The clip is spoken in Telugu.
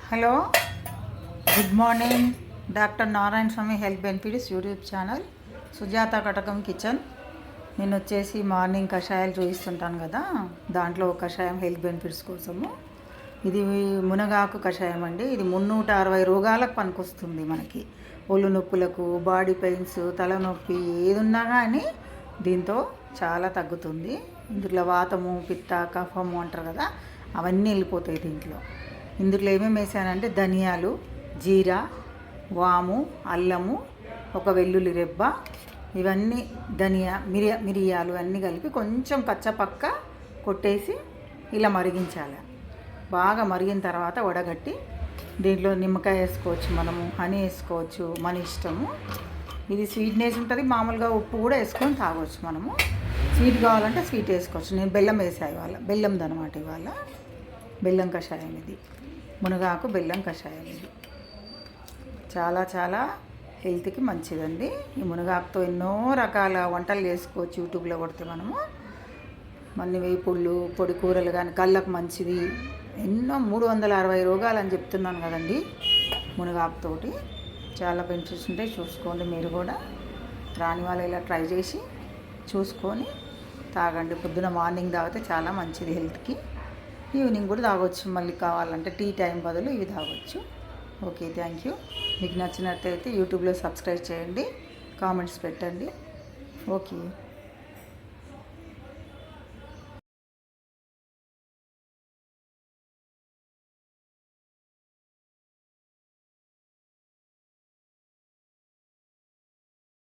Hello, good morning. Doctor Narayana Swamy health benefits YouTube channel, Sujatha Katakam kitchen. నేను వచ్చేసి మార్నింగ్ కషాయాలు చూపిస్తుంటాను కదా, దాంట్లో ఒక కషాయం హెల్త్ బెనిఫిట్స్ కోసము. ఇది మునగాకు కషాయం అండి. ఇది 360 రోగాలకు పనికొస్తుంది. మనకి ఒళ్ళు నొప్పులకు, బాడీ పెయిన్స్, తలనొప్పి ఏది ఉన్నా కానీ దీంతో చాలా తగ్గుతుంది. ఇందులో వాతము, పిత్త, కఫము అంటారు కదా, అవన్నీ వెళ్ళిపోతాయి దీంట్లో. ఇందులో ఏమేమి వేసానంటే ధనియాలు, జీరా, వాము, అల్లము, ఒక వెల్లుల్లి రెబ్బ, ఇవన్నీ మిరియాలు అన్నీ కలిపి కొంచెం కచ్చపక్క కొట్టేసి ఇలా మరిగించాలి. బాగా మరిగిన తర్వాత వడగట్టి దీంట్లో నిమ్మకాయ వేసుకోవచ్చు, మనము హనీ వేసుకోవచ్చు, మన ఇష్టము. ఇది స్వీట్నెస్ ఉంటుంది. మామూలుగా ఉప్పు కూడా వేసుకొని తాగవచ్చు. మనము స్వీట్ కావాలంటే స్వీట్ వేసుకోవచ్చు. నేను బెల్లం వేసా ఇవాళ, బెల్లంది అనమాట ఇవాళ. బెల్లం కషాయం ఇది, మునగాకు బెల్లం కషాయం. ఇది చాలా చాలా హెల్త్కి మంచిదండి. ఈ మునగాకుతో ఎన్నో రకాల వంటలు చేసుకోవచ్చు. యూట్యూబ్లో కొడితే మనము మన్ని వేపుళ్ళు, పొడి కూరలు కానీ కళ్ళకు మంచిది. ఎన్నో 360 రోగాలు అని చెప్తున్నాను కదండి. మునగాకుతోటి చాలా బెనిఫిట్స్ ఉంటాయి. చూసుకోండి మీరు కూడా. రాని వాళ్ళు ఇలా ట్రై చేసి చూసుకొని తాగండి. పొద్దున మార్నింగ్ తాగితే చాలా మంచిది హెల్త్కి. ఈవినింగ్ కూడా తాగొచ్చు. మళ్ళీ కావాలంటే టీ టైం బదులు ఇవి తాగొచ్చు. Okay, thank you. మీకు నచ్చినట్టయితే యూట్యూబ్లో సబ్స్క్రైబ్ చేయండి, కామెంట్స్ పెట్టండి. ఓకే.